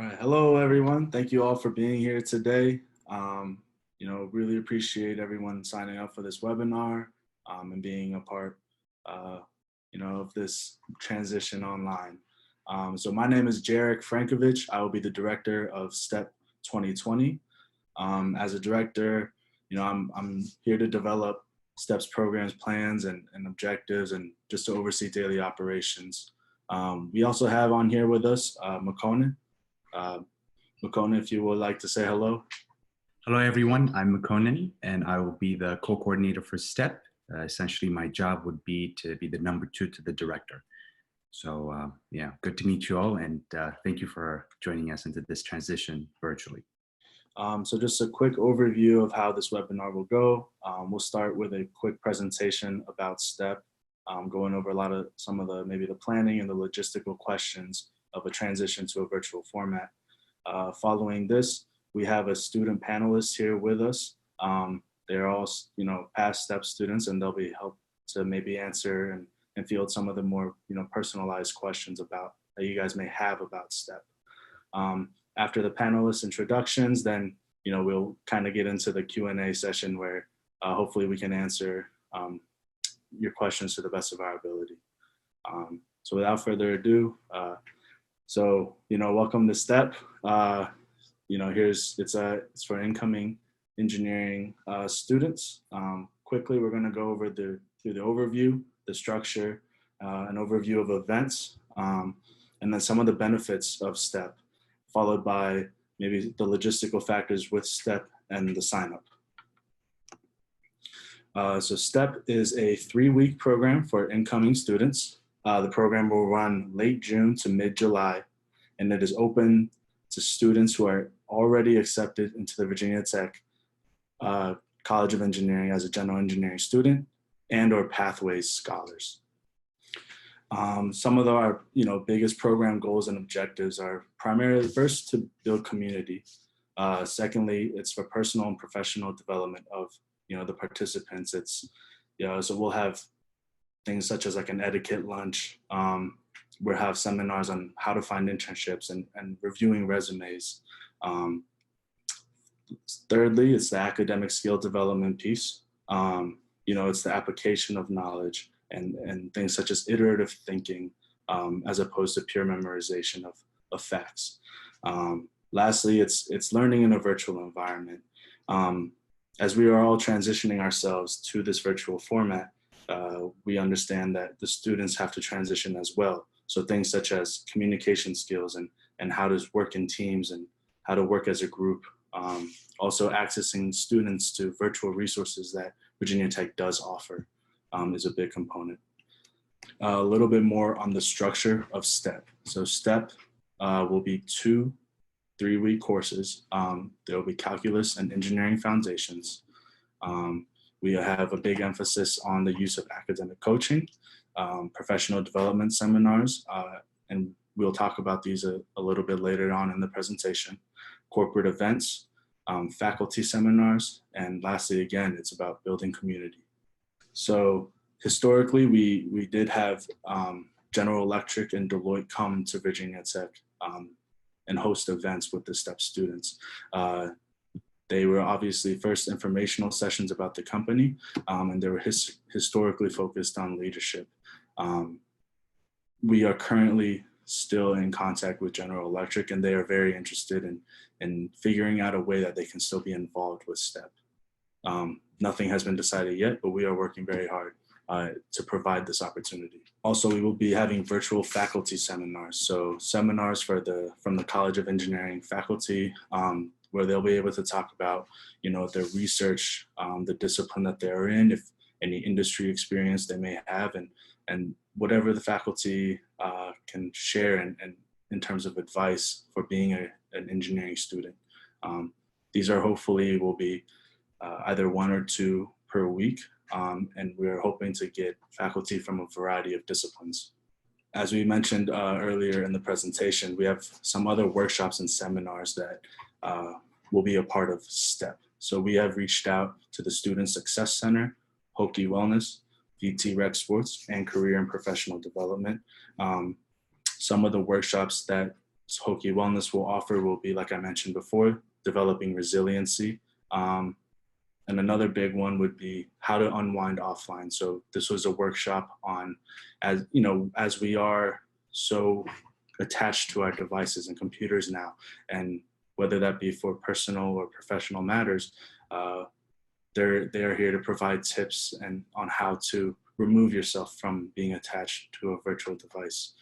right. Hello, everyone. Thank you all for being here today. Really appreciate everyone signing up for this webinar and being a part, of this transition online. So my name is Jarek Frankovich. I will be the director of STEP 2020. As a director, I'm here to develop STEP's programs, plans, and objectives, and just to oversee daily operations. We also have on here with us Makona. Makona, if you would like to say hello. Hello, everyone. I'm Makona, and I will be the co-coordinator for STEP. Essentially, my job would be to be the number 2 to the director. So yeah, good to meet you all, and thank you for joining us into this transition virtually. So just a quick overview of how this webinar will go. We'll start with a quick presentation about STEP, going over some of the planning and the logistical questions of a transition to a virtual format. Following this, we have a student panelist here with us. They're all, past STEP students, and they'll be helped to maybe answer and field some of the more, personalized questions that you guys may have about STEP. After the panelists' introductions, then, we'll kind of get into the Q&A session where hopefully we can answer your questions to the best of our ability. So without further ado, welcome to STEP. It's for incoming engineering students. Quickly, we're going to go over through the overview, the structure, an overview of events, and then some of the benefits of STEP, followed by maybe the logistical factors with STEP and the sign up. So STEP is a 3-week program for incoming students. The program will run late June to mid-July, and it is open to students who are already accepted into the Virginia Tech College of Engineering as a general engineering student and/or Pathways scholars. Some of our biggest program goals and objectives are primarily, first, to build community. Secondly, it's for personal and professional development of the participants. So we'll have things such as like an etiquette lunch. We'll have seminars on how to find internships and reviewing resumes. Thirdly, it's the academic skill development piece. It's the application of knowledge and things such as iterative thinking as opposed to pure memorization of facts. Lastly, it's learning in a virtual environment. As we are all transitioning ourselves to this virtual format, we understand that the students have to transition as well. So things such as communication skills and how to work in teams and how to work as a group. Also accessing students to virtual resources that Virginia Tech does offer is a big component. A little bit more on the structure of STEP. So STEP will be 2 3-week courses. There will be calculus and engineering foundations. We have a big emphasis on the use of academic coaching, professional development seminars, and we'll talk about these a little bit later on in the presentation, corporate events, faculty seminars, and lastly, again, it's about building community. So historically, we did have General Electric and Deloitte come to Virginia Tech and host events with the STEP students. They were obviously first informational sessions about the company, and they were historically focused on leadership. We are currently still in contact with General Electric, and they are very interested in figuring out a way that they can still be involved with STEP. Nothing has been decided yet, but we are working very hard to provide this opportunity. Also, we will be having virtual faculty seminars. So seminars from the College of Engineering faculty, where they'll be able to talk about, their research, the discipline that they're in, if any industry experience they may have, and whatever the faculty can share and in terms of advice for being an engineering student. These are hopefully will be either 1 or 2 per week, and we're hoping to get faculty from a variety of disciplines. As we mentioned earlier in the presentation, we have some other workshops and seminars that will be a part of STEP. So we have reached out to the Student Success Center, Hokie Wellness, VT Rec Sports, and Career and Professional Development. Some of the workshops that Hokie Wellness will offer will be, like I mentioned before, developing resiliency. And another big one would be how to unwind offline. So this was a workshop on, as you know, as we are so attached to our devices and computers now, and whether that be for personal or professional matters, they're here to provide tips and on how to remove yourself from being attached to a virtual device.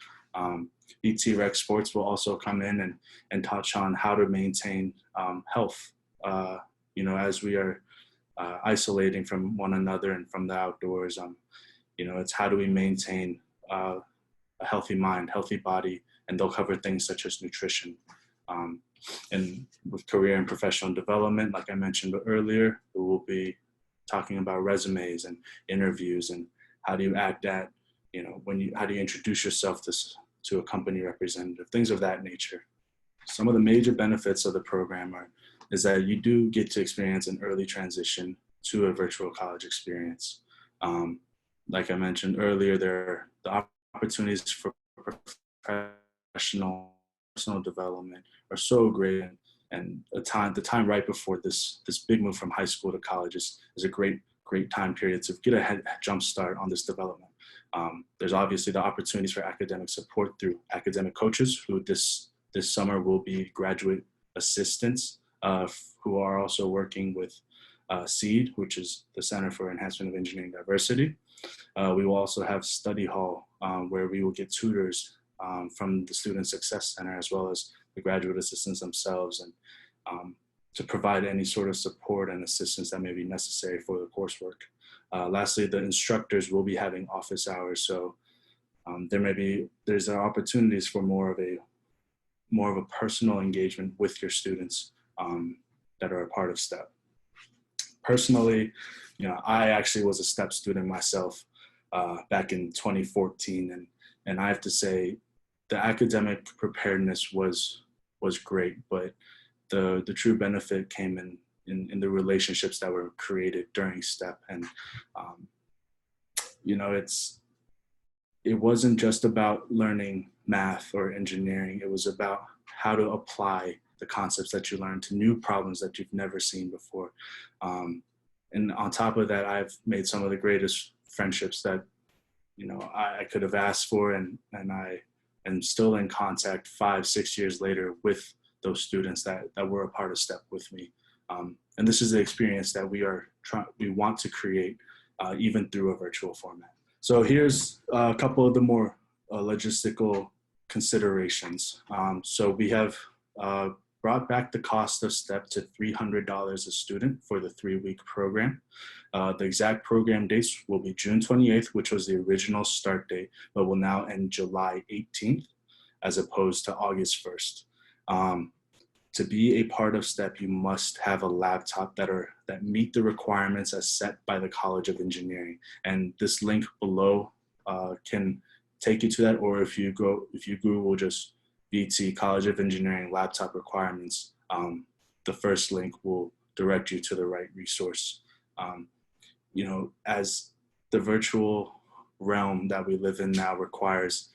BT Rec Sports will also come in and touch on how to maintain health, as we are isolating from one another and from the outdoors. It's how do we maintain a healthy mind, healthy body, and they'll cover things such as nutrition. And with career and professional development, like I mentioned earlier, we will be talking about resumes and interviews and how do you act at, how do you introduce yourself to a company representative, things of that nature. Some of the major benefits of the program is that you do get to experience an early transition to a virtual college experience. Like I mentioned earlier, there are the opportunities for professional personal development are so great, and the time right before this big move from high school to college is a great time period to get a jump start on this development. There's obviously the opportunities for academic support through academic coaches who this summer will be graduate assistants who are also working with CEED, which is the Center for Enhancement of Engineering Diversity. We will also have study hall where we will get tutors from the Student Success Center as well as the graduate assistants themselves, and to provide any sort of support and assistance that may be necessary for the coursework. Lastly, the instructors will be having office hours, so there's opportunities for more of a personal engagement with your students that are a part of STEP. Personally, I actually was a STEP student myself back in 2014, and I have to say the academic preparedness was great, but the true benefit came in the relationships that were created during STEP. And it wasn't just about learning math or engineering. It was about how to apply the concepts that you learned to new problems that you've never seen before. And on top of that, I've made some of the greatest friendships that I could have asked for, and I am still in contact 5-6 years later with those students that were a part of STEP with me. And this is the experience that we want to create even through a virtual format. So here's a couple of the more logistical considerations. So we have brought back the cost of STEP to $300 a student for the 3-week program. The exact program dates will be June 28th, which was the original start date, but will now end July 18th, as opposed to August 1st. To be a part of STEP, you must have a laptop that meet the requirements as set by the College of Engineering. And this link below can take you to that, or if you Google just BT College of Engineering laptop requirements, the first link will direct you to the right resource. As the virtual realm that we live in now requires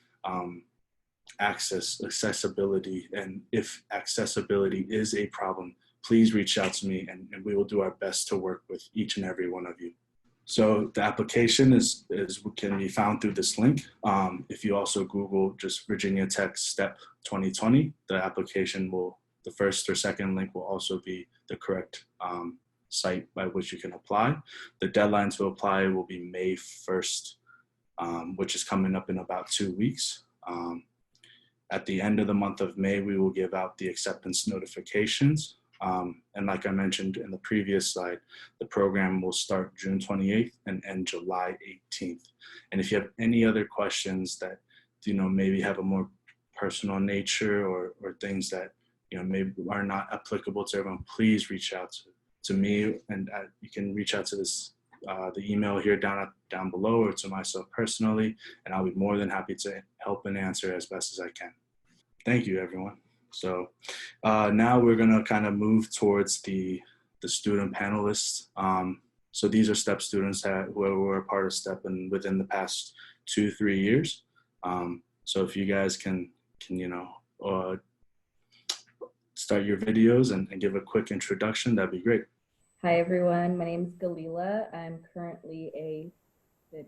accessibility, and if accessibility is a problem, please reach out to me and we will do our best to work with each and every one of you. So the application can be found through this link. If you also Google just Virginia Tech STEP 2020, the application the first or second link will also be the correct site by which you can apply. The deadline to apply will be May 1st, which is coming up in about 2 weeks. At the end of the month of May, we will give out the acceptance notifications. And like I mentioned in the previous slide, the program will start June 28th and end July 18th. And if you have any other questions that, maybe have a more personal nature or things that, maybe are not applicable to everyone, please reach out to me, and you can reach out to the email here down below, or to myself personally, and I'll be more than happy to help and answer as best as I can. Thank you, everyone. So now we're gonna kind of move towards the student panelists. So these are STEP students who were a part of STEP and within the past 2-3 years. So if you guys can start your videos and give a quick introduction, that'd be great. Hi everyone, my name is Gelila. I'm currently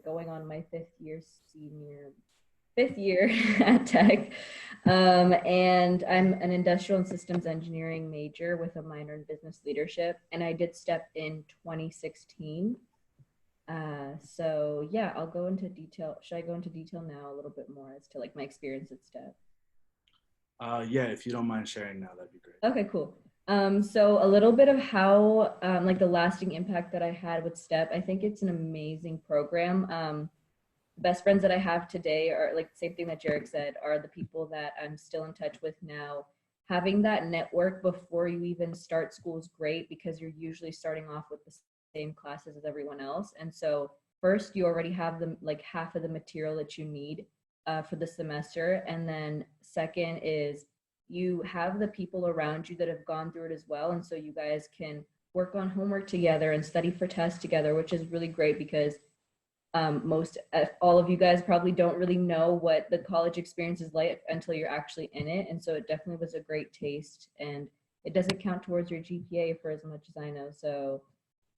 going on my fifth year at Tech. And I'm an industrial and systems engineering major with a minor in business leadership. And I did STEP in 2016. So yeah, I'll go into detail. Should I go into detail now a little bit more as to like my experience at STEP? Yeah, if you don't mind sharing now, that'd be great. Okay, cool. So a little bit of how like the lasting impact that I had with STEP. I think it's an amazing program. Best friends that I have today are like the same thing that Jarek said, are the people that I'm still in touch with now. Having that network before you even start school is great because you're usually starting off with the same classes as everyone else. And so first you already have the like half of the material that you need for the semester. And then second is you have the people around you that have gone through it as well. And so you guys can work on homework together and study for tests together, which is really great because all of you guys probably don't really know what the college experience is like until you're actually in it. And so it definitely was a great taste, and it doesn't count towards your GPA for as much as I know. So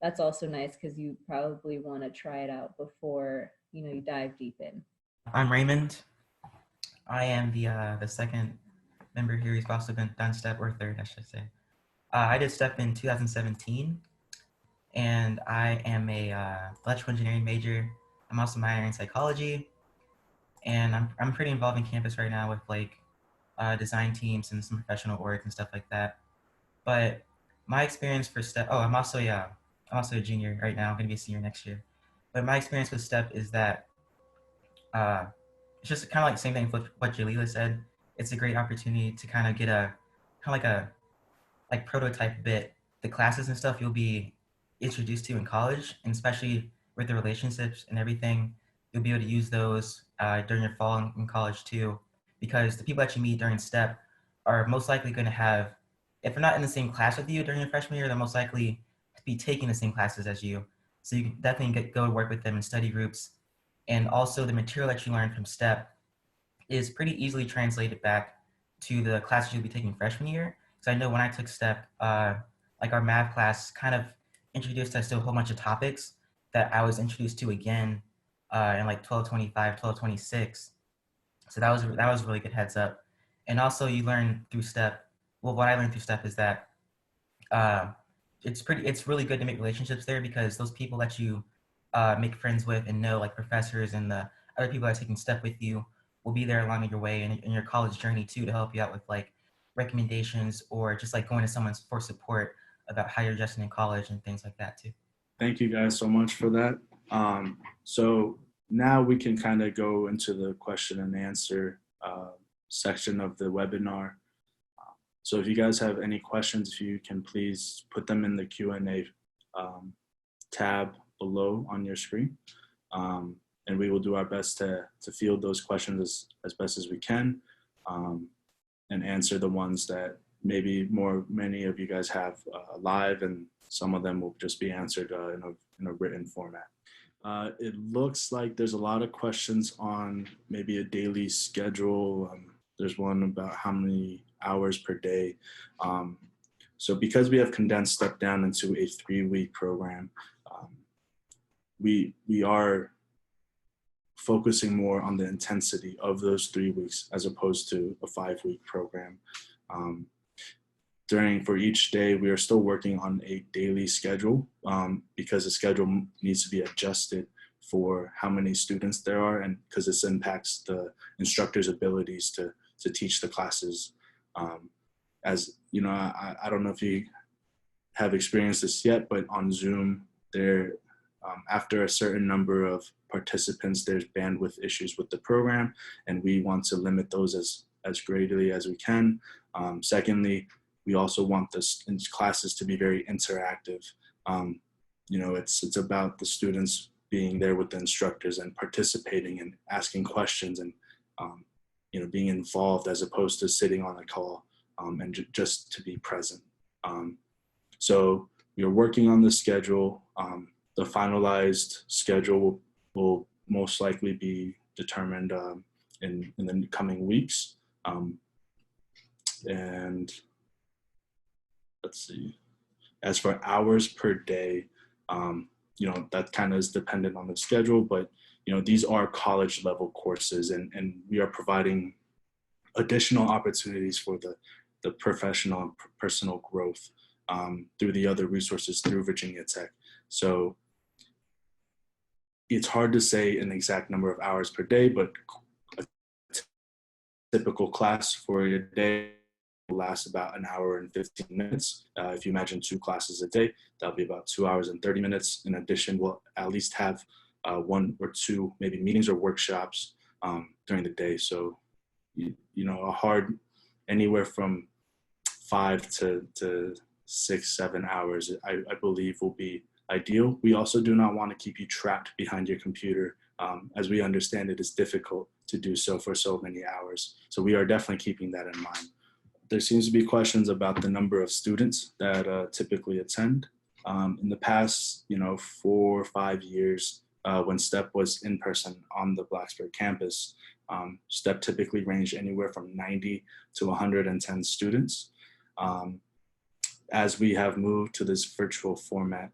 that's also nice because you probably want to try it out before, you know, you dive deep in. I'm Raymond. I am the second member here who's also done STEP, or third, I should say. I did STEP in 2017, and I am a electrical engineering major. I'm also minoring in psychology, and I'm pretty involved in campus right now with like design teams and some professional orgs and stuff like that. But my experience for STEP, I'm also a junior right now. I'm gonna be a senior next year. But my experience with STEP is that it's just kind of like the same thing with what Gelila said. It's a great opportunity to kind of get a kind of like prototype bit the classes and stuff you'll be introduced to in college, and especially with the relationships and everything, you'll be able to use those during your fall in college too, because the people that you meet during STEP are most likely going to have, if they're not in the same class with you during your freshman year, they're most likely to be taking the same classes as you. So you can definitely go work with them in study groups. And also the material that you learn from STEP is pretty easily translated back to the classes you'll be taking freshman year. So I know when I took STEP, like our math class kind of introduced us to a whole bunch of topics that I was introduced to again in like 1225, 1226. So that was a really good heads up. And also you learn through STEP, well, what I learned through STEP is that it's really good to make relationships there, because those people that you make friends with and know, like professors and the other people that are taking STEP with you, will be there along your way in your college journey too, to help you out with like recommendations or just like going to someone for support about how you're adjusting in college and things like that too. Thank you guys so much for that. So now we can kind of go into the question and answer section of the webinar. So if you guys have any questions, if you can please put them in the Q&A tab below on your screen. And we will do our best to field those questions as best as we can, and answer the ones that maybe many of you guys have live, and some of them will just be answered in a written format. It looks like there's a lot of questions on maybe a daily schedule. There's one about how many hours per day. So because we have condensed STEP down into a 3-week program, we are focusing more on the intensity of those 3 weeks as opposed to a 5-week program. For each day, we are still working on a daily schedule because the schedule needs to be adjusted for how many students there are, and because this impacts the instructor's abilities to teach the classes. As you know, I don't know if you have experienced this yet, but on Zoom, after a certain number of participants, there's bandwidth issues with the program, and we want to limit those as greatly as we can. Secondly, we also want this classes to be very interactive. You know, it's about the students being there with the instructors and participating and asking questions and you know, being involved as opposed to sitting on a call and just to be present. So we are working on the schedule. The finalized schedule will most likely be determined in the coming weeks. And let's see. As for hours per day, that kind of is dependent on the schedule, but these are college level courses, and we are providing additional opportunities for the professional and personal growth through the other resources through Virginia Tech. So it's hard to say an exact number of hours per day, but a typical class for a day will last about an hour and 15 minutes. If you imagine 2 classes a day, that'll be about 2 hours and 30 minutes. In addition, we'll at least have 1 or 2 maybe meetings or workshops during the day. So, a hard anywhere from 5 to 6, 7 hours, I believe will be ideal. We also do not want to keep you trapped behind your computer. As we understand it is difficult to do so for so many hours. So we are definitely keeping that in mind. There seems to be questions about the number of students that typically attend. In the past, 4 or 5 years, when STEP was in person on the Blacksburg campus, STEP typically ranged anywhere from 90 to 110 students. As we have moved to this virtual format,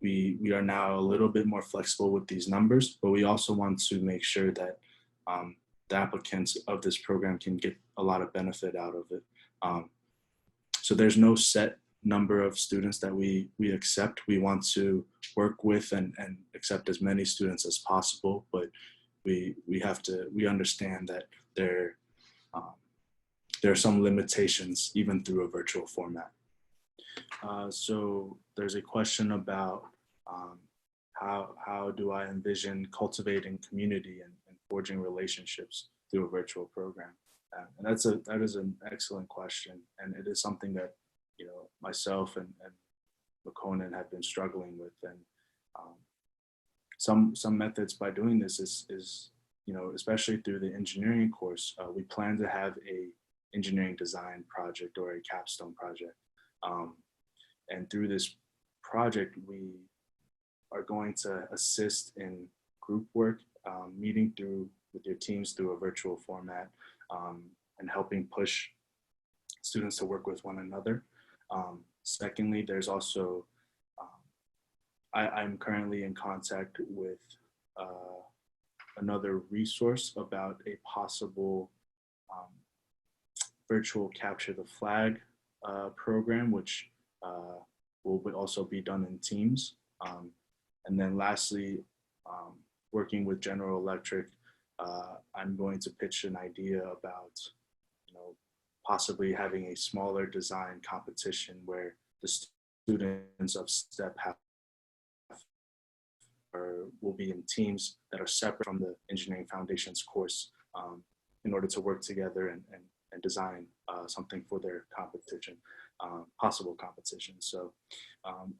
we are now a little bit more flexible with these numbers, but we also want to make sure that the applicants of this program can get a lot of benefit out of it. So there's no set number of students that we accept. We want to work with and accept as many students as possible, but we understand that there are some limitations even through a virtual format. So there's a question about how do I envision cultivating community and forging relationships through a virtual program? And that is an excellent question, and it is something that myself and McConan have been struggling with. And some methods by doing this is especially through the engineering course, we plan to have a engineering design project or a capstone project. And through this project, we are going to assist in group work, meeting with your teams through a virtual format, and helping push students to work with one another. Secondly, there's also, I'm currently in contact with another resource about a possible virtual capture the flag program, which will also be done in teams. And then lastly, working with General Electric, I'm going to pitch an idea about possibly having a smaller design competition where the students of STEP will be in teams that are separate from the Engineering Foundations course in order to work together and design something for their competition, possible competition. So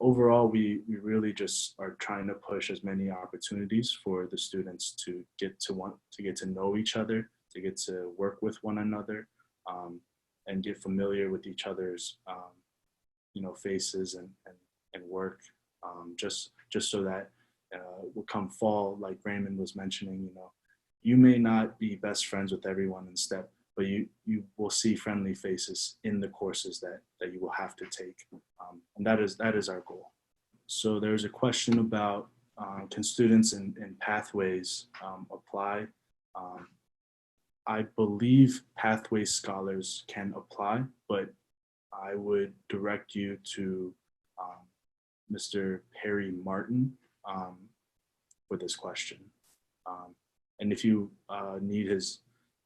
overall, we really just are trying to push as many opportunities for the students to get to know each other, to get to work with one another, and get familiar with each other's faces and work, just so that will come fall, like Raymond was mentioning, you may not be best friends with everyone in STEP, but you will see friendly faces in the courses that you will have to take. And that is our goal. So there's a question about can students in pathways apply? I believe pathway scholars can apply, but I would direct you to Mr. Perry Martin for this question. And if you need his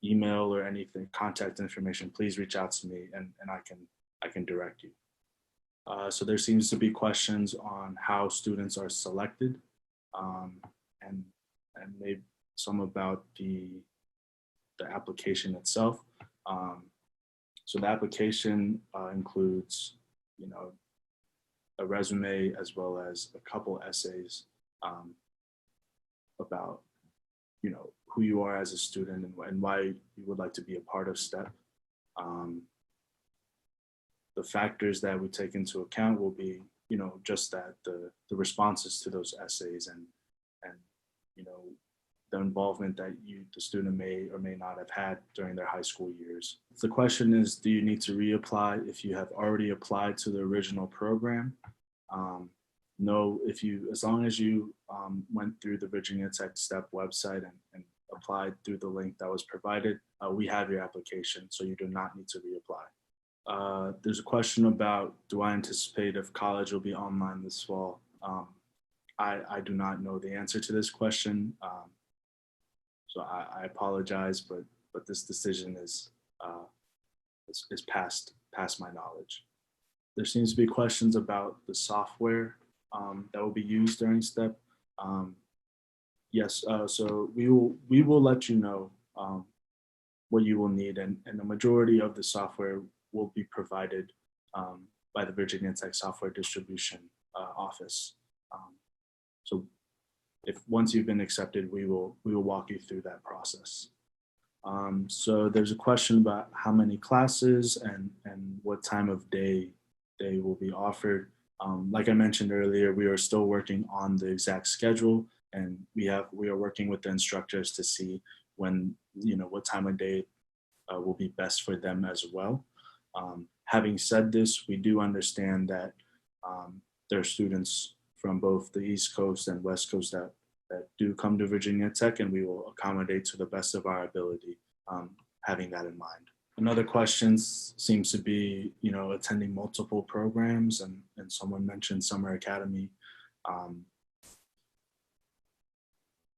email or anything, contact information, please reach out to me and I can direct you. So there seems to be questions on how students are selected, and maybe some about the application itself. So the application includes, a resume as well as a couple essays about, who you are as a student and why you would like to be a part of STEP. The factors that we take into account will be, just that the responses to those essays and the involvement that the student may or may not have had during their high school years. The question is, do you need to reapply if you have already applied to the original program? No, as long as you went through the Virginia Tech STEP website and applied through the link that was provided, we have your application, so you do not need to reapply. There's a question about, do I anticipate if college will be online this fall? I do not know the answer to this question, so I apologize, but this decision is past my knowledge. There seems to be questions about the software that will be used during STEP. Yes, so we will let you know what you will need, and the majority of the software will be provided by the Virginia Tech Software Distribution Office. So once you've been accepted, we will walk you through that process. So there's a question about how many classes and what time of day they will be offered. Like I mentioned earlier, we are still working on the exact schedule, and we are working with the instructors to see what time of day will be best for them as well. Having said this, we do understand that there are students from both the East Coast and West Coast that do come to Virginia Tech, and we will accommodate to the best of our ability, having that in mind. Another question seems to be, attending multiple programs, and someone mentioned Summer Academy.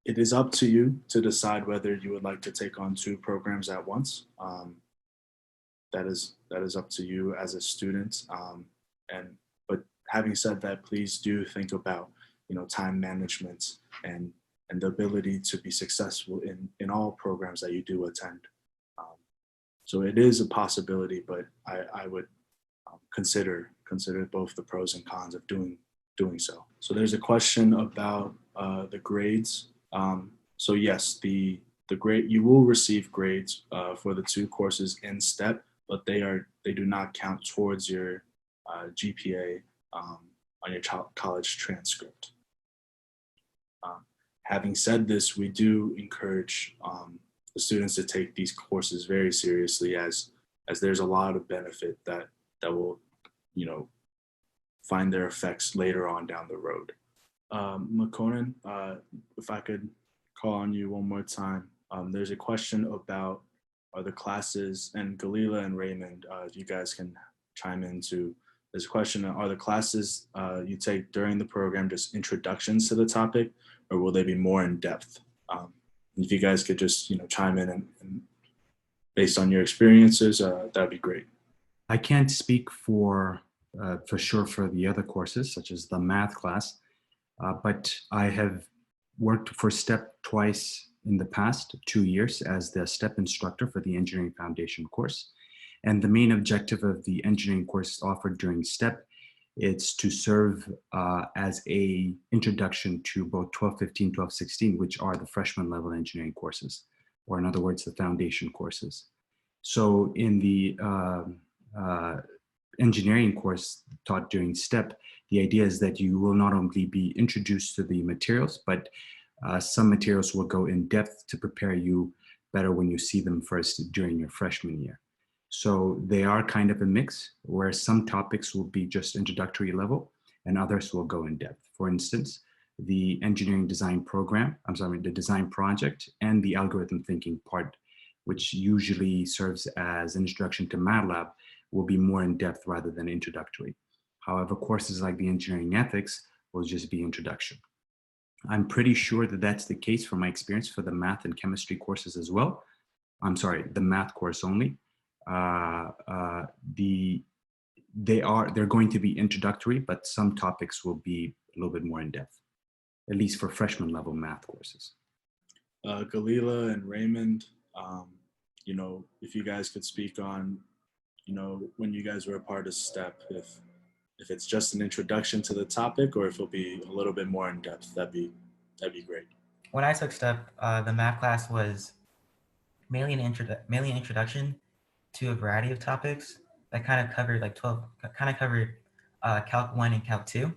It is up to you to decide whether you would like to take on 2 programs at once. That is up to you as a student. But having said that, please do think about, time management and the ability to be successful in all programs that you do attend. So it is a possibility, but I would consider both the pros and cons of doing so. So there's a question about the grades. So yes, the grade, you will receive grades for the 2 courses in STEP, but they do not count towards your GPA on your college transcript. Having said this, we do encourage the students to take these courses very seriously, as there's a lot of benefit that will, find their effects later on down the road. McConan, if I could call on you one more time. There's a question about the classes, and Gelila and Raymond, if you guys can chime in too. There's a question, are the classes you take during the program just introductions to the topic, or will they be more in depth? If you guys could just, chime in and based on your experiences, that'd be great. I can't speak for sure for the other courses, such as the math class, but I have worked for STEP twice in the past 2 years as the STEP instructor for the Engineering Foundation course. And the main objective of the engineering course offered during STEP is to serve as a introduction to both 1215, 1216, which are the freshman level engineering courses, or in other words, the foundation courses. So in the engineering course taught during STEP, the idea is that you will not only be introduced to the materials, but some materials will go in depth to prepare you better when you see them first during your freshman year. So they are kind of a mix, where some topics will be just introductory level and others will go in depth. For instance, the engineering design program, the design project and the algorithm thinking part, which usually serves as an introduction to MATLAB, will be more in depth rather than introductory. However, courses like the engineering ethics will just be introduction. I'm pretty sure that that's the case from my experience for the math and chemistry courses as well. I'm sorry, the math course only. They're going to be introductory, but some topics will be a little bit more in depth, at least for freshman level math courses. Gelila and Raymond, if you guys could speak on, when you guys were a part of STEP, if it's just an introduction to the topic or if it'll be a little bit more in depth, that'd be great. When I took STEP, the math class was mainly an introduction to a variety of topics that kind of covered Calc 1 and Calc 2.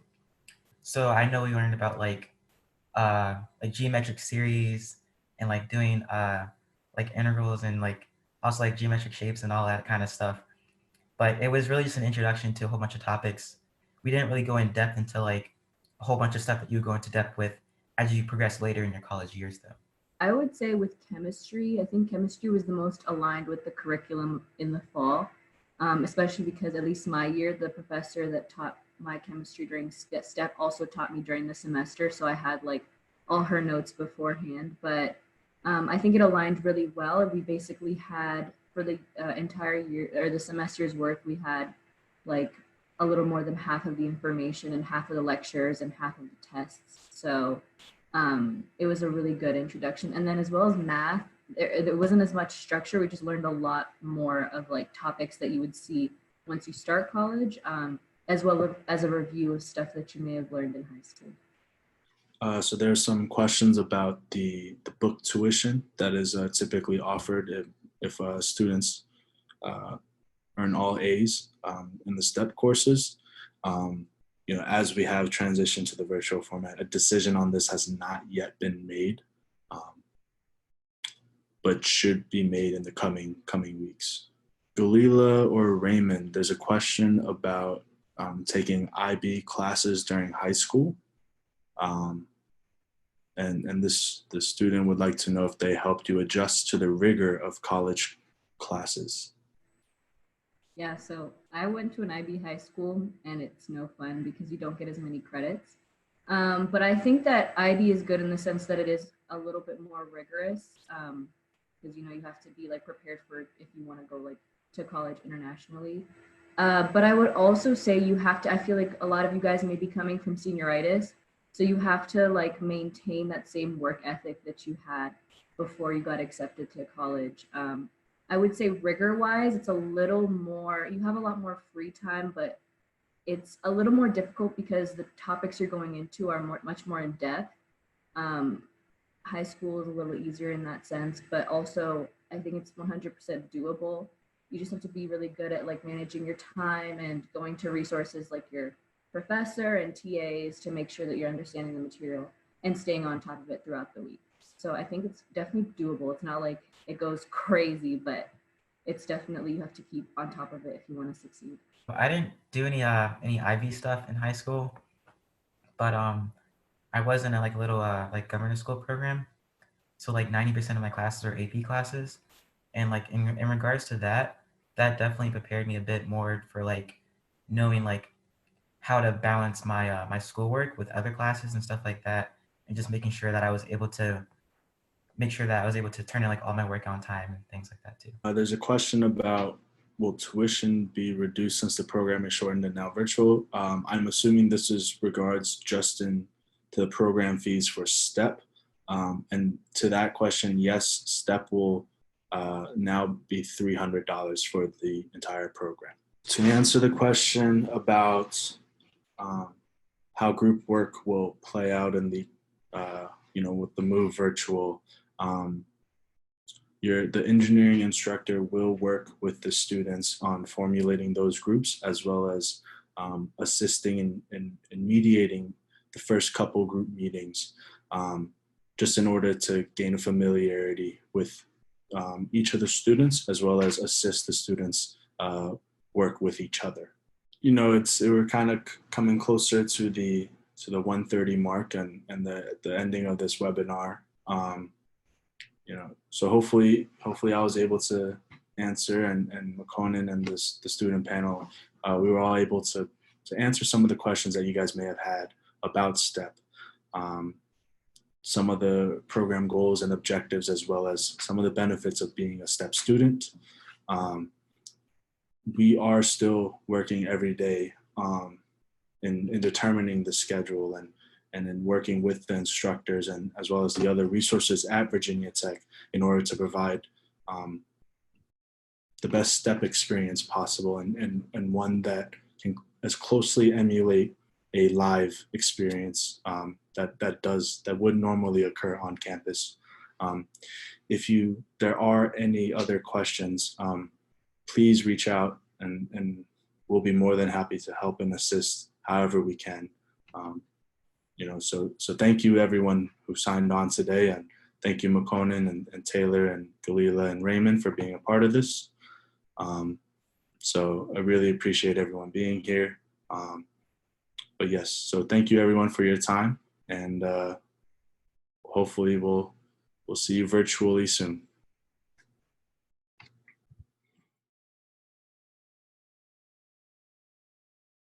So I know we learned about like geometric series and like doing like integrals and like also like geometric shapes and all that kind of stuff. But it was really just an introduction to a whole bunch of topics. We didn't really go in depth into like a whole bunch of stuff that you go into depth with as you progress later in your college years, though. I would say with chemistry, I think chemistry was the most aligned with the curriculum in the fall, especially because at least my year, the professor that taught my chemistry during STEP also taught me during the semester. So I had like all her notes beforehand. But I think it aligned really well. We basically had for the entire year or the semester's work, we had like a little more than half of the information and half of the lectures and half of the tests. So it was a really good introduction. And then as well as math, there wasn't as much structure. We just learned a lot more of like topics that you would see once you start college, as well as a review of stuff that you may have learned in high school. So there's some questions about the book tuition that is typically offered if students earn all A's in the STEP courses. You know, as we have transitioned to the virtual format, a decision on this has not yet been made, but should be made in the coming weeks. Gelila or Raymond, there's a question about taking IB classes during high school. And the student would like to know if they helped you adjust to the rigor of college classes. Yeah, so I went to an IB high school and it's no fun because you don't get as many credits. But I think that IB is good in the sense that it is a little bit more rigorous because, you know, you have to be like prepared for if you want to go like to college internationally. But I would also say you have to, I feel like a lot of you guys may be coming from senioritis. So you have to like maintain that same work ethic that you had before you got accepted to college. I would say rigor wise, it's a little more, you have a lot more free time, but it's a little more difficult because the topics you're going into are much more in depth. High school is a little easier in that sense, but also I think it's 100% doable. You just have to be really good at like managing your time and going to resources like your professor and TAs to make sure that you're understanding the material and staying on top of it throughout the week. So I think it's definitely doable. It's not like it goes crazy, but it's definitely, you have to keep on top of it if you want to succeed. I didn't do any IB stuff in high school, but I was in a like little like government school program. So like 90% of my classes are AP classes, and like in regards to that, that definitely prepared me a bit more for like knowing like how to balance my my schoolwork with other classes and stuff like that, and just making sure that I was able to turn in like all my work on time and things like that too. There's a question about, will tuition be reduced since the program is shortened and now virtual? I'm assuming this is regards just to the program fees for STEP. And to that question, yes, STEP will now be $300 for the entire program. To answer the question about how group work will play out in the, you know, with the move virtual, the engineering instructor will work with the students on formulating those groups, as well as assisting in mediating the first couple group meetings, just in order to gain a familiarity with each of the students, as well as assist the students work with each other. You know, we're kind of coming closer to the 1:30 mark and the ending of this webinar. You know, so hopefully I was able to answer, and McConan and the student panel, we were all able to answer some of the questions that you guys may have had about STEP, some of the program goals and objectives, as well as some of the benefits of being a STEP student. We are still working every day in determining the schedule and in working with the instructors and as well as the other resources at Virginia Tech in order to provide the best STEP experience possible and one that can as closely emulate a live experience that would normally occur on campus. If there are any other questions, please reach out and we'll be more than happy to help and assist however we can. You know, so thank you everyone who signed on today, and thank you, McConan and Taylor and Gelila and Raymond for being a part of this. So I really appreciate everyone being here. But yes, so thank you everyone for your time, and hopefully we'll see you virtually soon.